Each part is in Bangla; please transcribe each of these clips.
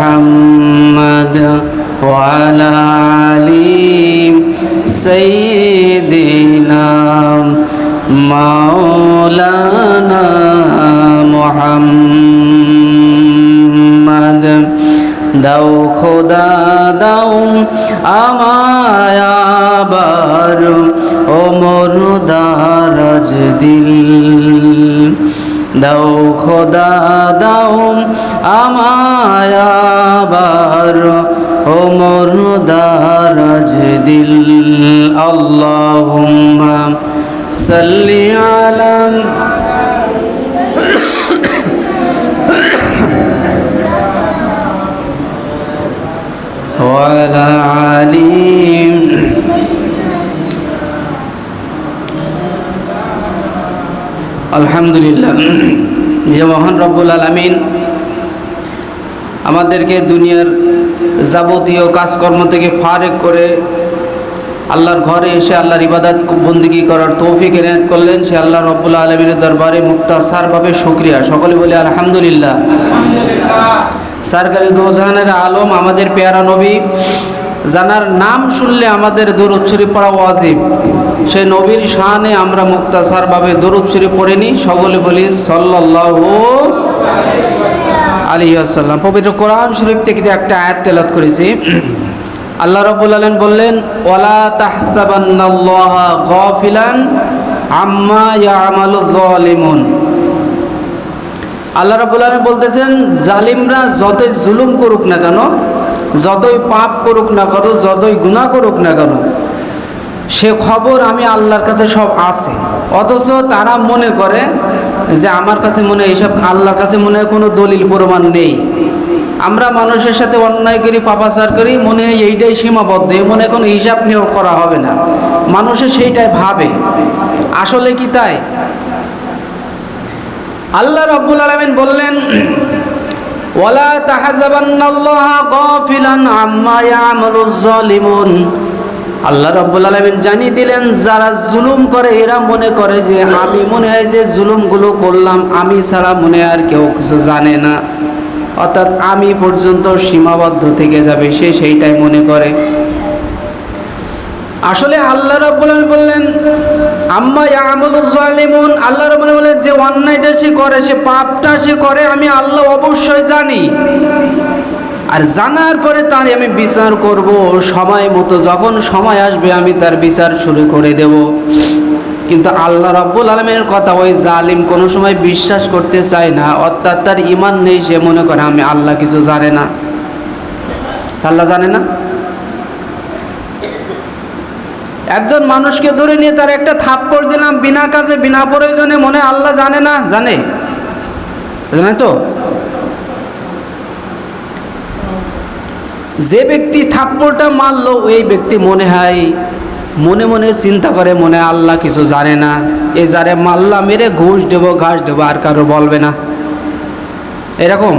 محمد وعلى آل سيدنا مولانا محمد দাও খোদা দাও আমায় আবার ওমর দারাজ দিল দাও খোদা দাও আমায় আবার ওমর দারাজ দিল আল্লাহুম্মা সাল্লি আলা وعلى آل আলহামদুলিল্লাহ। যে মহান রব্বুল আলামিন আমাদেরকে দুনিয়ার যাবতীয় কাজকর্ম থেকে ফারেক করে আল্লাহর ঘরে এসে আল্লাহর ইবাদত বন্দেগী করার তৌফিক এনায়েত করলেন, সে আল্লাহ রব্বুল আলামিনের দরবারে মুক্তাসারভাবে শুকরিয়া। সকলে বলে আলহামদুলিল্লাহ। সরকারি দোজাহানের আলম আমাদের পেয়ারা নবী, জানার নাম শুনলে আমাদের দরুদ শরীফ পড়া ওয়াজিব, সেই নবীর শানে আমরা মুক্তাসারভাবে দরুদ শরীফ পড়ে নিই। সকলে বলি সাল্লাল্লাহু আলাইহি ওয়াসাল্লাম। পবিত্র কোরআন শরীফ থেকে একটা আয়াত তেলাওয়াত করেছি। আল্লাহ রাব্বুল আলামিন বললেন, ওয়ালা তাহসাবান্নাল্লাহা গাফিলান আম্মা ইয়ামালুয যালিমুন। আল্লাহ রাব্বুল আলামিন বলতেছেন, জালিমরা যতই জুলুম করুক না কেন, যতই পাপ করুক না কেন, যতই গুনাহ করুক না কেন, সে খবর আমি আল্লাহর কাছে সব আছে। অথচ তারা মনে করে যে আমার কাছে মনে হয় এইসব, আল্লাহর কাছে মনে হয় কোনো দলিল প্রমাণ নেই। আমরা মানুষের সাথে অন্যায় করি, পাপাচার করি, মনে হয় এইটাই সীমাবদ্ধ, মনে হয় কোনো হিসাব নিয়োগ করা হবে না। মানুষের সেইটাই ভাবে, আসলে কি তাই? আল্লাহ রাব্বুল আলামিন বললেন, ওয়ালা তাহজাবান্নাল্লাহা গাফিলান আম্মা ইয়ামালুয যালিমুন। আল্লাহ রাব্বুল আলামিন জানিয়ে দিলেন, যারা জুলুম করে এরা মনে করে যে আমি মনে হয় যে জুলুমগুলো করলাম, আমি ছাড়া মনে আর কেউ কিছু জানে না, অর্থাৎ আমি পর্যন্ত সীমাবদ্ধ থেকে যাবে, সে সেইটাই মনে করে। আসলে আল্লাহ রাব্বুল আলামিন বললেন আম্মা ইয়ামালুয যালিমুন, আল্লাহ রাব্বুল আলামিন বলেন যে অন্যায়টা সে করে, সে পাপটা সে করে, আমি আল্লাহ অবশ্যই জানি। আর জানার পরে তার আমি বিচার করব, সময় মতো যখন সময় আসবে আমি তার বিচার শুরু করে দেব। কিন্তু আল্লাহ রাব্বুল আলামিনের কথা ওই জালিম কোনো সময় বিশ্বাস করতে চায় না, অর্থাৎ তার ঈমান নেই, সে মনে করে আমি আল্লাহ কিছু জানে না। আল্লাহ জানে না? একজন মানুষকে ধরে নিয়ে তার একটা থাপ্পড় দিলাম বিনা কাজে, বিনা প্রয়োজনে, মনে আল্লাহ জানে না? জানে, জানে তো। যে ব্যক্তি থাপ্পড়টা মারলো ওই ব্যক্তি মনে হয় মনে মনে চিন্তা করে, মনে আল্লাহ কিছু জানে না, এ যারে মাল্লা মেরে ঘুষ দেবো, ঘাস দেবো, আর কারো বলবে না, এরকম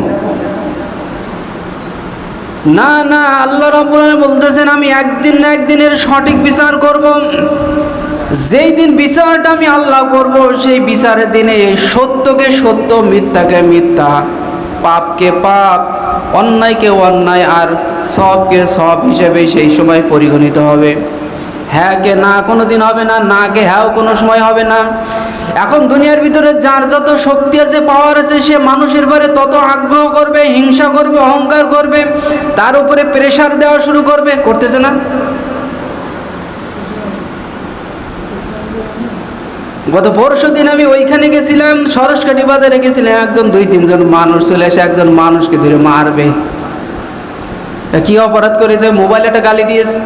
না। না, আল্লাহ রাব্বুল আলামিন বলতেছেন আমি একদিন না একদিনের সঠিক বিচার করব। যেই দিন বিচারটা আমি আল্লাহ করব, সেই বিচারের দিনে সত্যকে সত্য, মিথ্যাকে মিথ্যা, পাপকে পাপ, অন্যায়কে অন্যায়, আর সবকে সব হিসেবে সেই সময় পরিগণিত হবে। হ্যাঁ কে না কোনো দিন হবে না, না কে হ্যাঁও কোনো সময় হবে না। এখন দুনিয়ার ভিতরে যার যত শক্তি আছে, পাওয়ার আছে, সে মানুষের বারে তত আগ্রহ করবে, হিংসা করবে, অহংকার করবে, তার উপরে প্রেশার দেওয়া শুরু করবে, করতেছে না? গত পরশু দিন আমি ওইখানে গেছিলাম, সরস্বতী বাজারে গেছিলাম, একজন 2-3 জন মানুষ চলে এসে একজন মানুষকে ধরে মারবে। কি অপরাধ করেছে? মোবাইলে একটা গালি দিয়েছে।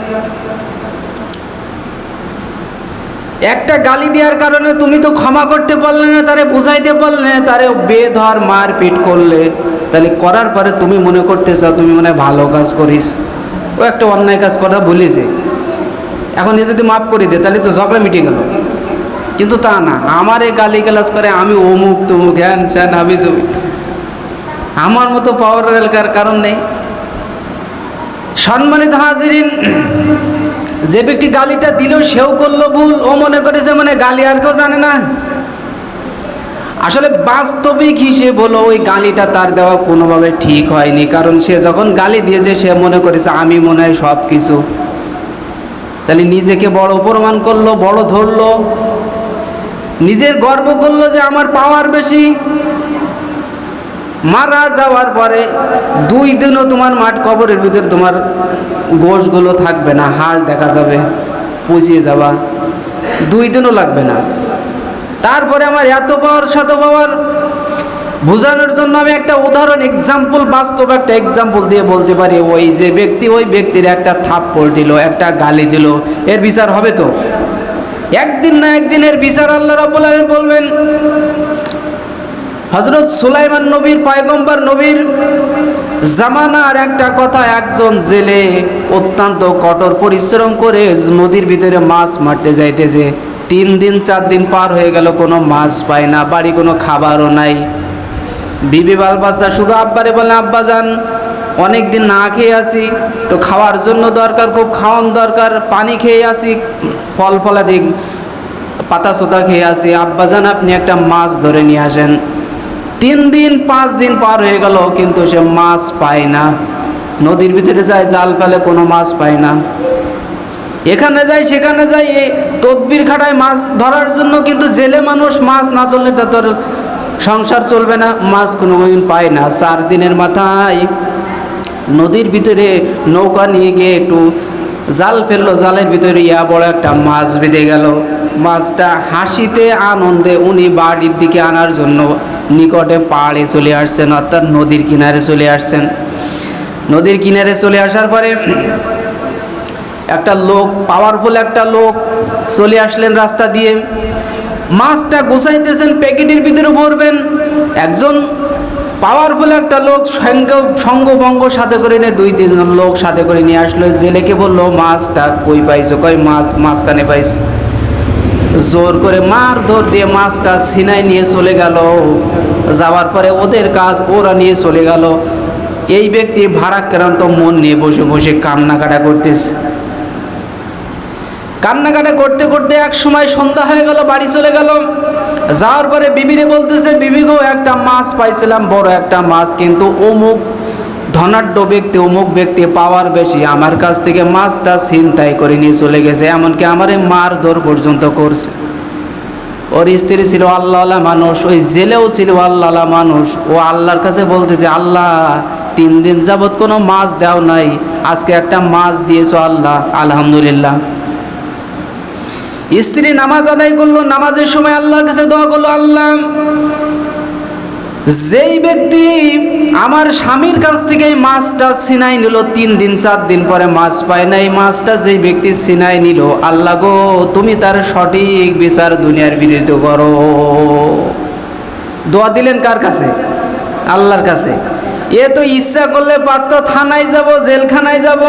একটা গালি দেওয়ার কারণে তুমি তো ক্ষমা করতে পারলে না, তারে বুঝাইতে পারলে না, তারে বেধর মারপিট করলে, তাহলে করার পরে তুমি মনে করতে চাও তুমি মনে হয় ভালো কাজ করিস। ও একটা অন্যায় কাজ করা বলেছে, এখন এ যদি মাফ করে দে তাহলে তো ঝগড়া মিটে গেল। কিন্তু তা না, আমারে গালি গালাজ করে, আমি অমুক তমুক হ্যান স্যান হাবি জবি, আমার মতো পাওয়ার এলাকার কারণ নেই। সম্মানিত হাজিরিন, যে ব্যক্তি গালিটা দিল সেও করলো ভুল, ও মনে করেছে মানে গালি আর কেউ জানে না। আসলে বাস্তবিক হিসেব হলো ওই গালিটা তার দেওয়া কোনোভাবে ঠিক হয়নি, কারণ সে যখন গালি দিয়েছে সে মনে করেছে আমি মনে হয় সব কিছু। তাহলে নিজেকে বড় প্রমাণ করলো, বড় ধরলো, নিজের গর্ব করলো যে আমার পাওয়ার বেশি। মারা যাওয়ার পরে 2 দিনও তোমার মাঠ কবরের ভিতরে তোমার গোশগুলো থাকবে না, হাড় দেখা যাবে, পচিয়ে যাবা, 2 দিনও লাগবে না। তারপরে আমার এত পাওয়ার শত পাওয়ার বোঝানোর জন্য আমি একটা উদাহরণ এক্সাম্পল, বাস্তব একটা এক্সাম্পল দিয়ে বলতে পারি। ওই যে ব্যক্তি, ওই ব্যক্তির একটা থাপ্পড় দিল, একটা গালি দিল, এর বিচার হবে তো? একদিন না একদিনের বিচার আল্লাহ রাব্বুল আলামিন বলবেন। হযরত সুলাইমান নবীর, পয়গম্বর নবীর জামানার একটা কথা, একজন জেলে অত্যন্ত কঠোর পরিশ্রম করে নদীর ভিতরে মাছ মারতে যাইতেছে। 3 দিন 4 দিন পার হয়ে গেল, কোনো মাছ পায় না, বাড়ি কোনো খাবারও নাই। বিবি বাল বাচ্চা শুধু আব্বারে বলে, আব্বা যান অনেক দিন না খেয়ে আসি, তো খাওয়ার জন্য দরকার, খুব খাওয়ান দরকার, পানি খেয়ে আসি, ফল ফলাদি পাতা সোতা খেয়ে আসি, আব্বা যান আপনি একটা মাছ ধরে নিয়ে আসেন। 3 দিন 5 দিন পার হয়ে গেল, কিন্তু সে মাছ পায় না। নদীর ভিতরে যায়, জাল ফেলে, কোনো মাছ পায় না। এখানে যায় সেখানে যায়, তদবির খাটায় মাছ ধরার জন্য, কিন্তু জেলে মানুষ, মাছ না ধরলে তাদের সংসার চলবে না, মাছ কোনোদিন পায় না। 4 দিনের মাথায় নদীর ভিতরে নৌকা নিয়ে গিয়ে একটু জাল ফেললো, জালের ভিতরে বড় একটা মাছ বেঁধে গেল। মাছটা হাসিতে আনন্দে উনি বাড়ির দিকে আনার জন্য নিকটে পাড়ে চলে আসছেন, অর্থাৎ নদীর কিনারে চলে আসছেন। নদীর কিনারে চলে আসার পরে একটা লোক, পাওয়ারফুল একটা লোক চলে আসলেন রাস্তা দিয়ে। মাছটা গুছাইতেছেন, প্যাকেটের ভিতরে ভরবেন। একজন পাওয়ারফুল একটা লোক সঙ্গভঙ্গ সাথে করে নিয়ে 2-3 লোক সাথে করে নিয়ে আসলো। জেলেকে বললো মাছটা কই পাইছো? কই মাঝখানে পাইছো। জোর করে মার ধর দিয়ে মাছটা ছিনাই নিয়ে চলে গেল। যাওয়ার পরে ওদের কাজ ওরা নিয়ে চলে গেল। এই ব্যক্তি ভারাক্রান্ত মন নিয়ে বসে বসে কান্নাকাটা করতেছে। কান্নাকাটা করতে করতে এক সময় সন্ধ্যা হয়ে গেল, বাড়ি চলে গেল। যাওয়ার পরে বিবিরে বলতেছে, বিবি গো, একটা মাছ পাইছিলাম, বড় একটা মাছ, কিন্তু অমুক ধনাঢ্য ব্যক্তি, অমুক ব্যক্তি পাওয়ার বেশি, আমার কাছ থেকে মাছটা ছিনতাই করে নিয়ে চলে গেছে, এমনকি আমারে মারধর পর্যন্ত করছে। ওর স্ত্রী ছিল আল্লাহওয়ালা মানুষ, ওই জেলেও ছিল আল্লাহওয়ালা মানুষ। ও আল্লাহর কাছে বলতেছে, আল্লাহ 3 দিন যাবৎ কোনো মাছ দাও নাই, আজকে একটা মাছ দিয়েছো আল্লাহ, আলহামদুলিল্লাহ। স্ত্রী নামাজ আদায় করলো, নামাজের সময় আল্লাহর কাছে দোয়া করলো, আল্লাহ যেই ব্যক্তি আমার স্বামীর কাছ থেকে এই মাছটা ছিনাই নিল, 3 দিন 4 দিন পরে মাছ পায় না, এই মাছটা যেই ব্যক্তি ছিনাই নিল, আল্লাহ গো তুমি তার সঠিক বিচার দুনিয়ার বিরুদ্ধে করো। দোয়া দিলেন কার কাছে? আল্লাহর কাছে। এ তো ইচ্ছা করলে পারত থানায় যাব, জেলখানায় যাব,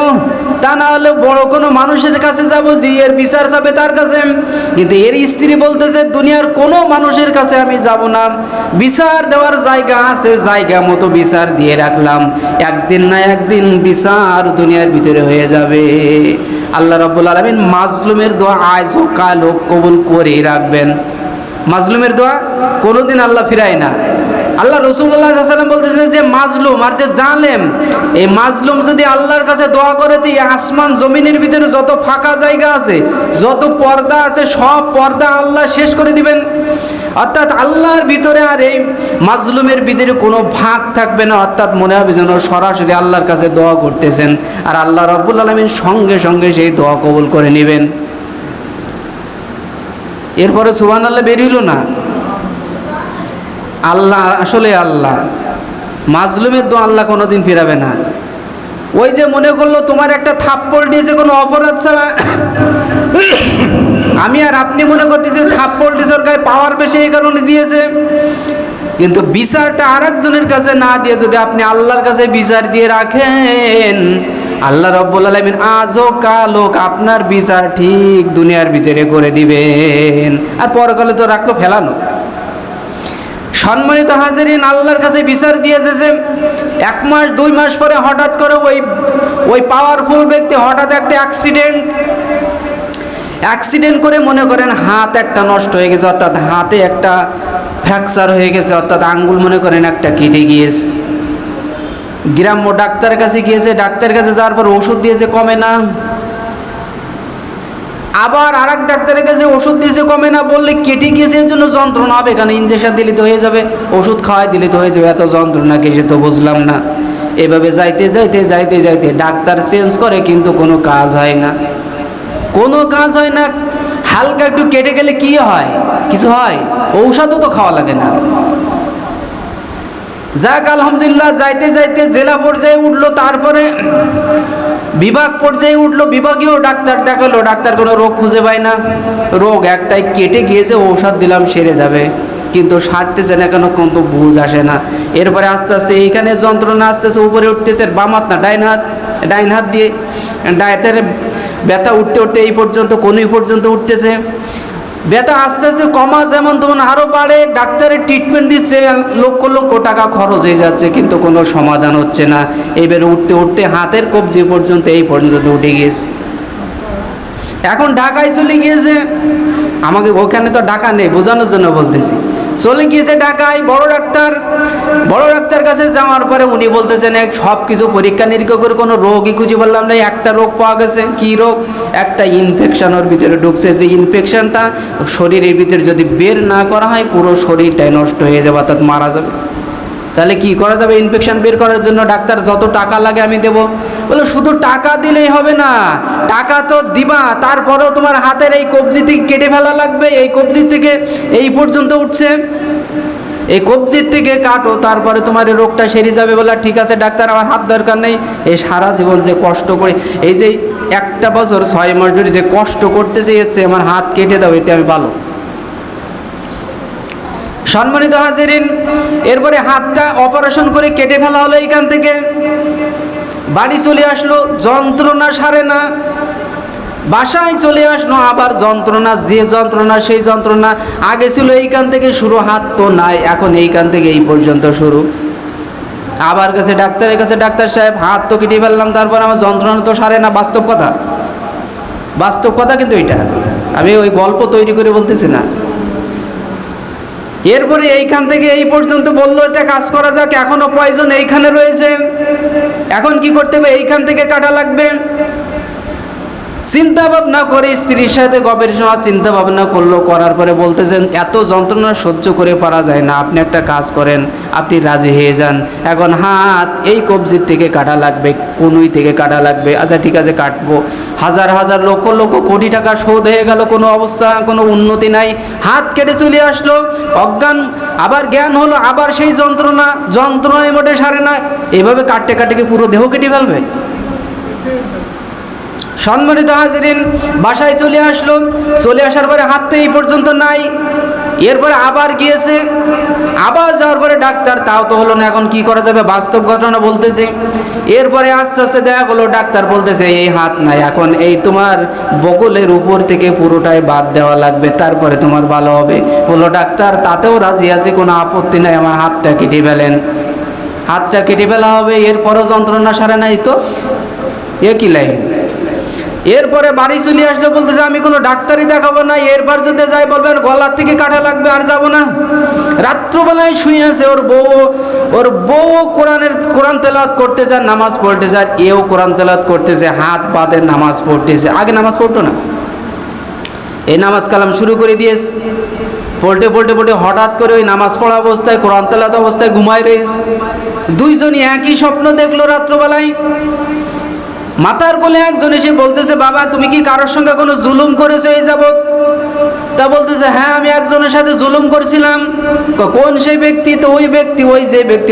তা না হলে বড় কোনো মানুষের কাছে যাব, যে এর বিচার চাবে তার কাছে। কিন্তু এর স্ত্রী বলতেছে, দুনিয়ার কোনো মানুষের কাছে আমি যাব না, বিচার দেওয়ার জায়গা আছে, জায়গা মতো বিচার দিয়ে রাখলাম, একদিন না একদিন বিচার দুনিয়ার ভিতরে হয়ে যাবে। আল্লাহ রাব্বুল আলামিন মাজলুমের দোয়া আজ হোক কাল হোক কবুল করেই রাখবেন। মাজলুমের দোয়া কোনোদিন আল্লাহ ফিরায় না। আল্লাহ রাসূলুল্লাহ সাল্লাল্লাহু আলাইহি ওয়াসাল্লাম বলতেছেন যে মাজলুম আর যে জালেম, এই মাজলুম যদি আল্লাহর কাছে দোয়া করে, তো আসমান জমিনের ভিতরে যত ফাঁকা জায়গা আছে, যত পর্দা আছে, সব পর্দা আল্লাহ শেষ করে দিবেন। অর্থাৎ আল্লাহর ভিতরে আর এই মাজলুমের ভিতরে কোনো ভাগ থাকবে না। অর্থাৎ মনে হবে যেন সরাসরি আল্লাহর কাছে দোয়া করতেছেন, আর আল্লাহ রাব্বুল আলামিন সঙ্গে সঙ্গে সেই দোয়া কবুল করে নেবেন। এরপরে সুবহানাল্লাহ বেরিয়েল না। আল্লাহ আসলে আল্লাহ, মাজলুমের দোয়া আল্লাহ কোনোদিন ফিরাবে না। ওই যে মনে করলো তোমার একটা থাপ্পড় দিয়েছে কোনো অপরাধ ছাড়া, আমি আর আপনি মনে করতেছি থাপ্পড় দিয়েছে ওর গায়ে পাওয়ার বেশি, এই কারণে দিয়েছে, কিন্তু বিচারটা আরেকজনের কাছে না দিয়ে যদি আপনি আল্লাহর কাছে বিচার দিয়ে রাখেন, আল্লাহ রাব্বুল আলামিন আজও কাল হোক আপনার বিচার ঠিক দুনিয়ার ভিতরে করে দিবেন। আর পরকালে তো রাখলো ফেলানো। সম্মানিত হাজিরিন, আল্লাহর কাছে বিচার দিয়েছে। 1 মাস 2 মাস পরে হঠাৎ করে ওই পাওয়ারফুল ব্যক্তি হঠাৎ একটা অ্যাক্সিডেন্ট করে, মনে করেন হাত একটা নষ্ট হয়ে গেছে, অর্থাৎ হাতে একটা ফ্র্যাকচার হয়ে গেছে, অর্থাৎ আঙ্গুল মনে করেন একটা কেটে গিয়েছে। গ্রাম্য ডাক্তারের কাছে গিয়েছে, ডাক্তারের কাছে যাওয়ার পর ওষুধ দিয়েছে, কমে না। আবার আর এক ডাক্তারের কাছে ওষুধ দিয়েছে, কমে না। বললে কেটে গিয়েছে, এর জন্য যন্ত্রণা হবে, এখানে ইঞ্জেকশন দিলে তো হয়ে যাবে, ওষুধ খাওয়াই দিলে তো হয়ে যাবে, এত যন্ত্রণা কিসে তো বুঝলাম না। এভাবে যাইতে যাইতে যাইতে যাইতে ডাক্তার চেঞ্জ করে, কিন্তু কোনো কাজ হয় না, কোনো কাজ হয় না। হালকা একটু কেটে গেলে কি হয়? কিছু হয়? ঔষধও তো খাওয়া লাগে না। যাক আলহামদুলিল্লাহ, যাইতে যাইতে জেলা পর্যায়ে উঠলো, তারপরে বিভাগ পর্যায়ে উঠলো, বিভাগীয় ডাক্তার দেখালো, ডাক্তার কোনো রোগ খুঁজে পায় না। রোগ একটাই, কেটে গিয়েছে, ঔষধ দিলাম সেরে যাবে, কিন্তু সারতেছে না কেন, কোনো বুঝ আসে না। এরপরে আস্তে আস্তে এইখানে যন্ত্রণা আস্তে আস্তে উপরে উঠতেছে, বাম হাত না ডাইন হাত দিয়ে ডায়েতের ব্যথা উঠতে উঠতে এই পর্যন্ত, কোনই পর্যন্ত উঠতেছে। ব্যথা আস্তে আস্তে কমা যেমন তেমন আরও বাড়ে, ডাক্তারের ট্রিটমেন্ট দিচ্ছে, লক্ষ লক্ষ টাকা খরচ হয়ে যাচ্ছে, কিন্তু কোনো সমাধান হচ্ছে না। এবারে উঠতে উঠতে হাতের কবজি পর্যন্ত এই পর্যন্ত উঠে গিয়েছে। এখন ঢাকায় চলে গিয়েছে, আমাকে ওখানে তো ঢাকা নেই, বোঝানোর জন্য বলতেছি। চলে গিয়েছে ঢাকায় বড় ডাক্তার কাছে যাওয়ার পরে উনি বলতেছেন সব কিছু পরীক্ষা নিরীক্ষা করে কোনো রোগই খুঁজে পারলাম না। একটা রোগ পাওয়া গেছে। কি রোগ? একটা ইনফেকশন ওর ভিতরে ঢুকছে, যে ইনফেকশনটা শরীরের ভিতরে যদি বের না করা হয় পুরো শরীরটাই নষ্ট হয়ে যাবে, অর্থাৎ মারা যাবে। তাহলে কি করা যাবে? ইনফেকশন বের করার জন্য ডাক্তার যত টাকা লাগে আমি দেবো। বলে শুধু টাকা দিলেই হবে না, টাকা তো দিবা, তারপরেও তোমার হাতের এই কবজি থেকে কেটে ফেলা লাগবে। এই কবজি থেকে এই পর্যন্ত উঠছে, এই কবজির থেকে কাটো, তারপরে তোমার এই রোগটা সেরে যাবে। বলে ঠিক আছে ডাক্তার, আমার হাত দরকার নেই। এই সারা জীবন যে কষ্ট করে, এই যে 1 বছর 6 মাস ধরে যে কষ্ট করতে চেয়েছে, আমার হাত কেটে দাও, এতে আমি ভালো। সম্মানিত হাজিরিন, এরপরে হাতটা অপারেশন করে কেটে ফেলা হলো। এইখান থেকে বাড়ি চলে আসলো, যন্ত্রণা সারে না। বাসায় চলে আসলো, আবার যন্ত্রণা, যে যন্ত্রণা সেই যন্ত্রণা। আগে ছিল এইখান থেকে শুরু, হাত তো নাই, এখন এইখান থেকে এই পর্যন্ত শুরু। আবার কাছে ডাক্তারের কাছে, ডাক্তার সাহেব হাত তো কেটে ফেললাম, তারপর আমার যন্ত্রণা তো সারে না। বাস্তব কথা কিন্তু এটা, আমি ওই গল্প তৈরি করে বলতেছি না। এরপরে এইখান থেকে এই পর্যন্ত বললো, এটা কাজ করা যাক, এখনো পয়জন এইখানে রয়েছে, এখন কি করতে হবে? এইখান থেকে কাটা লাগবে। চিন্তা ভাবনা করে স্ত্রীর সাথে গবেষণা চিন্তা ভাবনা করলো, করার পরে বলতেছেন এত যন্ত্রণা সহ্য করে পারা যায় না, আপনি একটা কাজ করেন, আপনি রাজি হয়ে যান। এখন হাত এই কবজির থেকে কাটা লাগবে, কনুই থেকে কাটা লাগবে। আচ্ছা ঠিক আছে, কাটবো। হাজার হাজার লক্ষ লক্ষ কোটি টাকা শোধ হয়ে গেল, কোনো অবস্থা, কোনো উন্নতি নাই। হাত কেটে চলে আসলো, অজ্ঞান, আবার জ্ঞান হলো, আবার সেই যন্ত্রণায় মোটে সারে না। এভাবে কাটতে কাটতে কি পুরো দেহ কেটে ফেলবে? সম্মানিত হাজিরিন, বাসায় চলে আসলো, চলে আসার পরে হাত তো এই পর্যন্ত নাই। এরপরে আবার গিয়েছে, আবার যাওয়ার পরে ডাক্তার, তাও তো হলো না। এখন কি করা যাবে? বাস্তব ঘটনা বলতেছে। এরপরে আস্তে আস্তে দেখা গেলো, ডাক্তার বলতেছে এই হাত নাই, এখন এই তোমার বগলের উপর থেকে পুরোটাই বাদ দেওয়া লাগবে, তারপরে তোমার ভালো হবে। বললো ডাক্তার তাতেও রাজি আছে, কোনো আপত্তি নাই, আমার হাতটা কেটে ফেলেন। হাতটা কেটে ফেলা হবে, এরপরও যন্ত্রণা সারে নাই, তো একই লাইন। এরপরে বাড়ি চলে আসলে বলতেছে আমি কোনো ডাক্তারই দেখাবো না, এরপর যদি যাই বলবেন গলার থেকে কাটা লাগবে, আর যাব না। রাত্রবেলায় শুয়ে আছে, ওর বউ কোরআন তেলাওয়াত করতেছে, আর নামাজ পড়তেছে, আর এও কোরআন তেলাওয়াত করতেছে, হাত বাঁধে নামাজ পড়তেছে। আগে নামাজ পড়তো না, এই নামাজ কালাম শুরু করে দিয়েছে। পড়তে হঠাৎ করে ওই নামাজ পড়া অবস্থায়, কোরআন তেলাওয়াত অবস্থায় ঘুমায় রয়েছে। দুইজনই একই স্বপ্ন দেখলো রাত্রবেলায়। মাথার কোলে একজন এসে বলতেছে বাবা তুমি কি কারোর সঙ্গে কোনো জুলুম করেছো এই যাবৎ? তা বলতেছে হ্যাঁ আমি একজনের সাথে জুলুম করছিলাম। কোন সেই ব্যক্তি? তো ওই ব্যক্তি,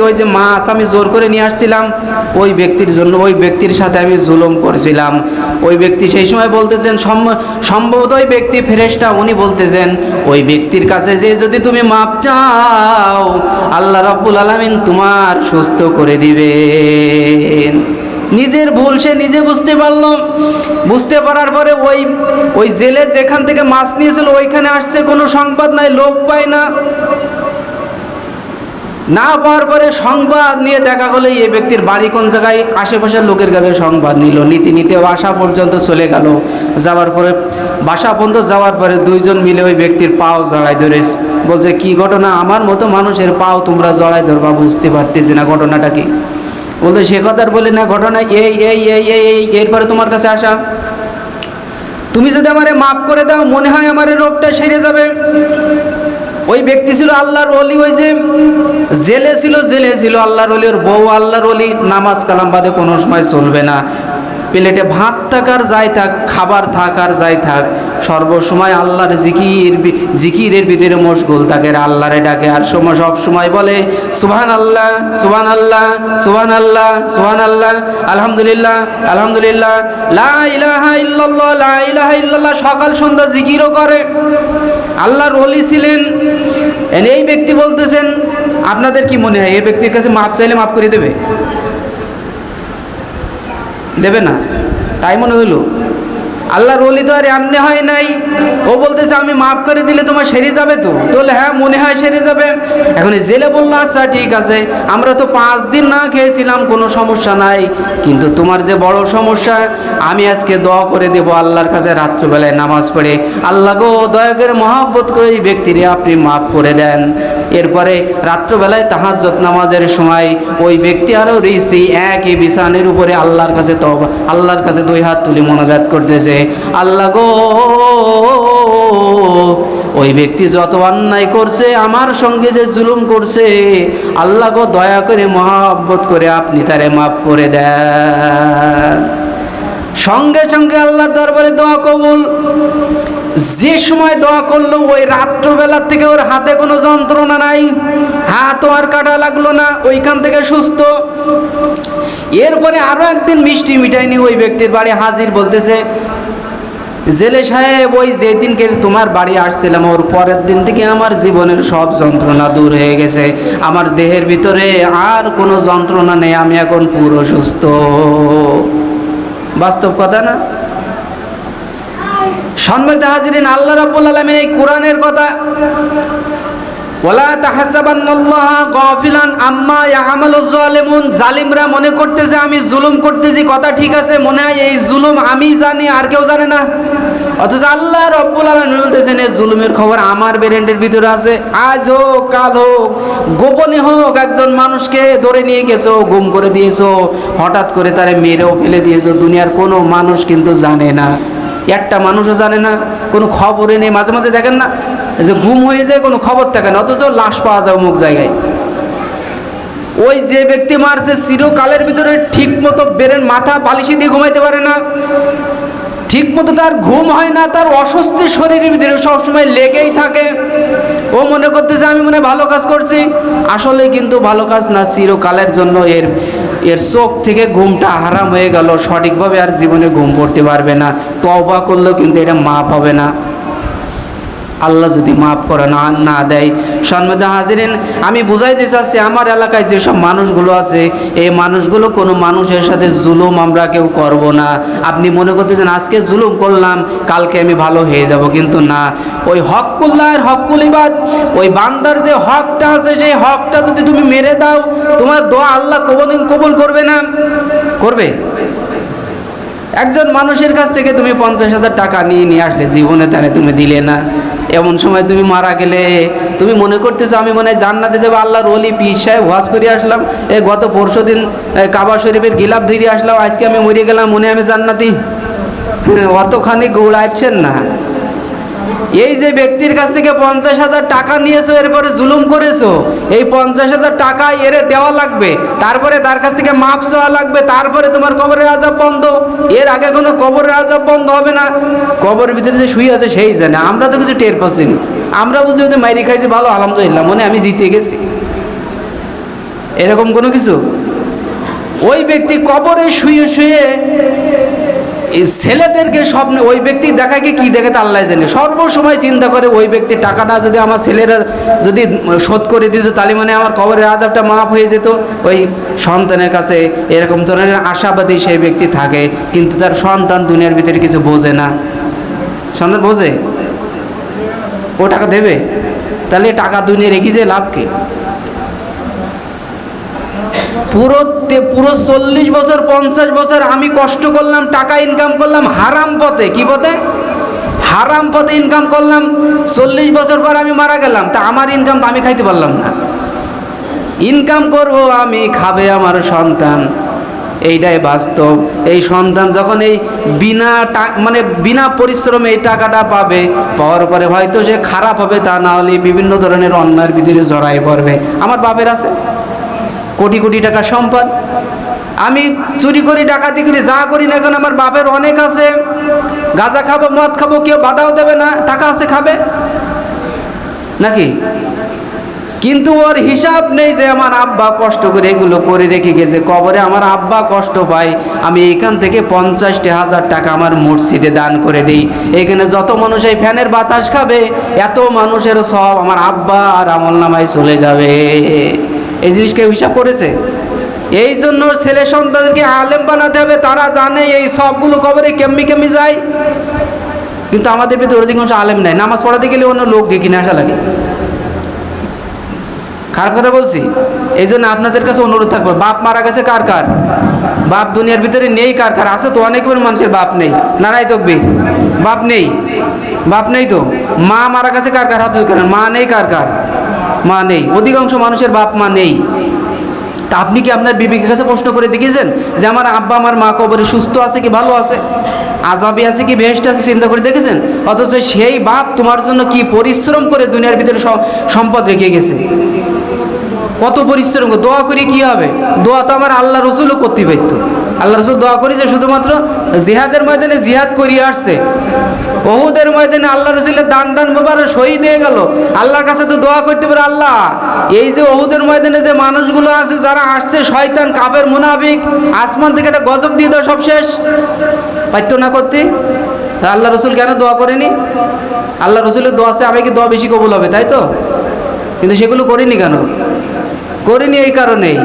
ওই যে মাছ আমি জোর করে নিয়ে আসছিলাম, ওই ব্যক্তির সাথে আমি জুলুম করছিলাম। ওই ব্যক্তি সেই সময় বলতেছেন, সম্ভবত ওই ব্যক্তি ফেরেশতা, উনি বলতেছেন ওই ব্যক্তির কাছে যে যদি তুমি মাপ চাও আল্লাহ রাব্বুল আলামিন তোমার সুস্থ করে দিবেন। নিজের ভুল সে নিজে বুঝতে পারল। বুঝতে পারার পরে ওই জেলে যেখান থেকে মাছ নিয়েছিল ওইখানে আসছে, কোনো সংবাদ নাই, লোক পায় না। না পাওয়ার পরে সংবাদ নিয়ে দেখা হলো এই ব্যক্তির বাড়ি কোন জায়গায়, আশেপাশের লোকের কাছে সংবাদ নিল। নিতে বাসা পর্যন্ত চলে গেল। বাসা পর্যন্ত যাওয়ার পরে দুইজন মিলে ওই ব্যক্তির পাও জড়ায় ধরেছে। বলছে কি ঘটনা? আমার মতো মানুষের পাও তোমরা জড়াই ধরবা, বুঝতে পারতেছি না ঘটনাটা কি। বলতে সে কথা আর বলি না, ঘটনা এই এই এই এই এই এরপরে তোমার কাছে আসা। তুমি যদি আমারে মাফ করে দাও মনে হয় আমার এই রোগটা সেরে যাবে। ওই ব্যক্তি ছিল আল্লাহর ওলি, ওই যে জেলে ছিল আল্লাহর ওলি, ওর বউ আল্লাহর ওলি, নামাজ কালাম বাদে কোনো সময় চলবে না। প্লেটে ভাত থাক আর যাই থাক, খাবার থাক আর যাই থাক, সর্বসময় আল্লাহর জিকিরের ভিতরে মশগুল থাকে, আল্লাহরে ডাকে। আর সব সময় বলে সুবহানাল্লাহ সুবহানাল্লাহ সুবহানাল্লাহ সুবহানাল্লাহ, আলহামদুলিল্লাহ আলহামদুলিল্লাহ, লা ইলাহা ইল্লাল্লাহ লা ইলাহা ইল্লাল্লাহ। সকাল সন্ধ্যা জিকিরও করে, আল্লাহর ওলি ছিলেন। এই ব্যক্তি বলতেছেন, আপনাদের কি মনে হয় এই ব্যক্তির কাছে মাফ চাইলে মাফ করে দেবে? দেবে না, তাই মনে হইল? আল্লাহর ওলি তো আর এমনি হয় নাই। ও বলতেছে আমি মাফ করে দিলে তোমার সেরে যাবে তো? বলে হ্যাঁ মনে হয় সেরে যাবে। এখন জেলে বললো আচ্ছা ঠিক আছে, আমরা তো 5 দিন না খেয়েছিলাম, কোনো সমস্যা নাই, কিন্তু তোমার যে বড় সমস্যা, আমি আজকে দোয়া করে দেবো আল্লাহর কাছে রাত্রবেলায় নামাজ পড়ে, আল্লাহ গো দয়া করে মহব্বত করে এই ব্যক্তিরে আপনি মাফ করে দেন। এরপরে রাত্রবেলায় তাহাজ্জুদ নামাজের সময় ওই ব্যক্তি আরও রিসি একই বিছানের উপরে আল্লাহর কাছে তওবা, আল্লাহর কাছে 2 হাত তুলে মোনাজাত করতেছে, আল্লাহ গো ওই ব্যক্তি যত অন্যায় করছে, আমার সঙ্গে যে জুলুম করছে, আল্লাহ গো দয়া করে মহব্বত করে আপনি তারে মাফ করে দেন। সঙ্গে সঙ্গে আল্লাহর দরবারে দোয়া কবুল। যে সময় দোয়া করলো ওই রাত্রবেলা থেকে ওর হাতে কোনো যন্ত্রণা নাই, হাতও আর কাটা লাগলো না, ওইখান থেকে সুস্থ। এরপরে আরো একদিন মিষ্টি মিঠাই নিয়ে ওই ব্যক্তির বাড়ি হাজির, বলতেছে জেলে সাহেব ওই যেদিনকে তোমার বাড়ি আসছিলাম ওর পরের দিন থেকে আমার জীবনের সব যন্ত্রণা দূর হয়ে গেছে, আমার দেহের ভিতরে আর কোনো যন্ত্রণা নেই, আমি এখন পুরো সুস্থ। বাস্তব কথা না? সম্মানিত হাজিরিন, আল্লাহ রাব্বুল আলামিন এই কোরআনের কথা, ওয়ালা তাহসাবান্নাল্লাহা গাফিলান আম্মা ইয়ামালুজ জালিমুন, জালিমরা মনে করতেছে আমি জুলুম করতেছি, কথা ঠিক আছে, মনে হয় এই জুলুম আমি জানি আর কেউ জানে না, অথচ আল্লাহ রাব্বুল আলামিন বলতেছেন এই জুলুমের খবর আমার ব্রেনের ভিতরে আছে। আজ হোক কাল হোক, গোপনে হোক, একজন মানুষকে ধরে নিয়ে গেছো, গুম করে দিয়েছো, হঠাৎ করে তারে মেরেও ফেলে দিয়েছো, দুনিয়ার কোনো মানুষ কিন্তু জানে না, একটা মানুষও জানে না, কোনো খবরে নেই। মাঝে মাঝে দেখেন না যে গুম হয়ে যায়, কোনো খবর থাকে না, অথচ লাশ পাওয়া যায় অমুক জায়গায়। ওই যে ব্যক্তি মারছে চিরকালের ভিতরে ঠিক মতো বেরেন মাথা পালিশি দিয়ে ঘুমাইতে পারে না, ঠিক মতো তার ঘুম হয় না, তার অস্বস্তি শরীরের ভিতরে সবসময় লেগেই থাকে। ও মনে করতেছে আমি মনে ভালো কাজ করছি, আসলে কিন্তু ভালো কাজ না, চিরকালের জন্য এর চোখ থেকে ঘুমটা হারাম হয়ে গেল, সঠিকভাবে আর জীবনে ঘুম পড়তে পারবে না। তওবা করলেও কিন্তু এটা মাপ হবে না, আল্লাহ যদি মাফ করে না দেয়। সম্মানিত হাজিরিন, আমি বুঝাইতে চাচ্ছি আমার এলাকায় যেসব মানুষগুলো আছে, এই মানুষগুলো কোনো মানুষের সাথে জুলুম আমরা কেউ করব না। আপনি মনে করতেছেন আজকে জুলুম করলাম কালকে আমি ভালো হয়ে যাব, কিন্তু না। ওই হকুল্লাহর হকুল ইবাদ, ওই বান্দার যে হকটা আছে, সেই হকটা যদি তুমি মেরে দাও, তোমার দোয়া আল্লাহ কবুল করবে না? করবে? একজন মানুষের কাছ থেকে তুমি 50,000 টাকা নিয়ে আসলে, জীবনে তারে তুমি দিলে না, এমন সময় তুমি মারা গেলে তুমি মনে করতেছো আমি মনে হয় জান্নাতে যাবো, আল্লাহর ওলি পীর সাহেব ওয়াজ করে আসলাম, গত পরশুদিন কাবা শরীফের গিলাপ ধরে আসলাম, আজকে আমি মরে গেলাম, মনে আমি জান্নাতি? অতখানি গৌড়াচ্ছেন না। এই যে ব্যক্তির কাছ থেকে 50,000 টাকা নিয়েছো, এরপরে জুলুম করেছো, এই 50,000 টাকা এরে দেওয়া লাগবে, তারপরে তার কাছ থেকে মাপ চাওয়া লাগবে, তারপরে তোমার কবরের আযাব বন্ধ। এর আগে কোনো কবরের আযাব বন্ধ হবে না। কবরের ভিতরে যে শুয়ে আছে সেই জানে, আমরা তো কিছু টের পাচ্ছি না। আমরা বুঝি ওদের মাইরি খাইছি, ভালো আলহামদুলিল্লাহ, মনে আমি জিতে গেছি, এরকম কোনো কিছু। ওই ব্যক্তি কবরে শুয়ে শুয়ে এই ছেলেদেরকে স্বপ্নে, ওই ব্যক্তি দেখাকে কি দেখে তা আল্লাহ জানে, সর্বসময় চিন্তা করে ওই ব্যক্তির টাকাটা যদি আমার ছেলেরা যদি শোধ করে দিত, তাহলে মানে আমার কবরের আযাবটা মাফ হয়ে যেত। ওই সন্তানের কাছে এরকম ধরনের আশাবাদী সেই ব্যক্তি থাকে, কিন্তু তার সন্তান দুনিয়ার ভিতরে কিছু বোঝে না। সন্তান বোঝে? ও টাকা দেবে? তাহলে টাকা দুনিয়া রেখে যে লাভ কি? পুরো 40 বছর 50 বছর আমি কষ্ট করলাম, টাকা ইনকাম করলাম হারাম পথে। কি পথে? হারাম পথে ইনকাম করলাম, 40 বছর পর আমি মারা গেলাম, তা আমার ইনকাম তো আমি খাইতে পারলাম না। ইনকাম করব আমি, খাবে আমার সন্তান, এইটাই বাস্তব। এই সন্তান যখন এই বিনা পরিশ্রমে এই টাকাটা পাবে, পাওয়ার পরে হয়তো সে খারাপ হবে, তা না হলে বিভিন্ন ধরনের অন্যায়ের ভিতরে জড়াই পড়বে। আমার বাপের আছে কোটি কোটি টাকা সম্পদ, আমি চুরি করি, ডাকাতি করি, যা করি না কেন আমার বাপের অনেক আছে। গাঁজা খাবো, মদ খাবো, কেউ বাধাও দেবে না, টাকা আছে, খাবে নাকি? কিন্তু ওর হিসাব নেই যে আমার আব্বা কষ্ট করে এগুলো করে রেখে গেছে, কবরে আমার আব্বা কষ্ট পায়, আমি এখান থেকে 50,000 টাকা আমার মসজিদে দান করে দিই। এখানে যত মানুষ এই ফ্যানের বাতাস খাবে, এত মানুষের সব আমার আব্বা আর আমলনামায় চলে যাবে। এই জিনিস কেউ হিসাব করেছে? এই জন্য ছেলে সন্তানদেরকে আলেম বানাতে হবে। তারা জানে এই সবগুলো কবরে কেমনি যায়। কিন্তু আমাদের ভিতরে অধিকাংশ আলেম নাই। নামাজ পড়াতে গেলে অন্য লোক দেখি না, আসা লাগে। খারাপ কথা বলছি? এই জন্য আপনাদের কাছে অনুরোধ থাকবে, বাপ মারা গেছে কার কার? বাপ দুনিয়ার ভিতরে নেই কার কার? আছে তো অনেক মানুষের বাপ নেই, নারাই তকবীর। বাপ নেই, বাপ নেই তো। মা মারা গেছে কার কার? হাত করেন। মা নেই কার কার? মা নেই। অধিকাংশ মানুষের বাপ মা নেই। তা আপনি কি আপনার বিবেকের কাছে প্রশ্ন করে দেখেছেন যে আমার আব্বা আমার মা কবরে সুস্থ আছে কি ভালো আছে, আজাবে আছে কি বেহেশতে আছে, চিন্তা করে দেখেছেন? অথচ সেই বাপ তোমার জন্য কি পরিশ্রম করে দুনিয়ার ভিতরে সম্পদ রেখে গেছে, কত পরিশ্রম করে। দোয়া করি কি হবে? দোয়া তো আমার আল্লাহ রসুলও করতে পারত। আল্লাহ রসুল দোয়া করেছে শুধুমাত্র জিহাদের ময়দানে, জিহাদ করিয়ে আসছে। ওহুদের ময়দানে আল্লাহ রসুলের দান মোবারক শহীদ হয়ে গেল। আল্লাহর কাছে তো দোয়া করতে পারে, আল্লাহ এই যে ওহুদের ময়দানে যে মানুষগুলো আছে যারা আসছে, শয়তান কাফের মুনাফিক, আসমান থেকে একটা গজব দিয়ে দাও, সব শেষ। পারত না করতে? আল্লাহ রসুল কেন দোয়া করেনি? আল্লাহ রসুলের দোয়া আছে, আমি কি দোয়া বেশি কবুল হবে, তাই তো? কিন্তু সেগুলো করিনি কেন? করিনি এই কারণেই,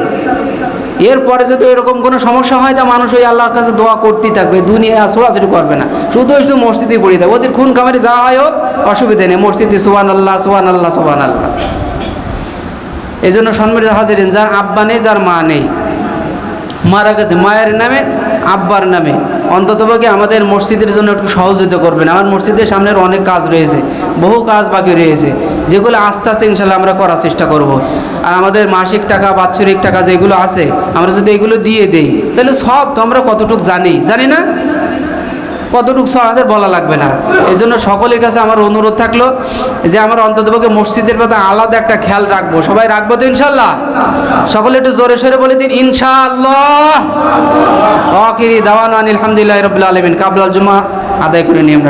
এরপরে যদি এরকম কোনো সমস্যা হয় তা মানুষ ওই আল্লাহর কাছে দোয়া করতেই থাকবে, দুনিয়া ছোড়াছুটি করবে না, শুধু মসজিদে পড়ে থাকবে। ওদের খুন খামারে যা হয় হোক, অসুবিধা নেই, মসজিদে সুবহানাল্লাহ সুবহানাল্লাহ সুবহানাল্লাহ। এই জন্য সম্মানিত হাজিরিন, যার আব্বা নেই, যার মা নেই, মারা গেছে, মায়ের নামে আব্বার নামে অন্ততপক্ষে আমাদের মসজিদের জন্য একটু সহযোগিতা করবেন। আমার মসজিদের সামনের অনেক কাজ রয়েছে, বহু কাজ বাকি রয়েছে, যেগুলো আস্তে আস্তে ইনশাল্লাহ আমরা করার চেষ্টা করব। আর আমাদের মাসিক টাকা, বাৎসরিক টাকা যেগুলো আছে, আমরা যদি এগুলো দিয়ে দেই, তাহলে সব তো আমরা কতটুকু জানি না, কতটুকু সব আমাদের বলা লাগবে না। এই জন্য সকলের কাছে আমার অনুরোধ থাকলো যে আমরা অন্ততপক্ষে মসজিদের কথা আলাদা একটা খেয়াল রাখবো। সবাই রাখবো তো ইনশাল্লাহ? সকলে একটু জোরে সোরে বলে দিন ইনশাআল্লাহ। আখিরি দাওয়ানা আলহামদুলিল্লাহি রাব্বিল আলামিন। কাবলাল জুমা আদায় করে নিই আমরা।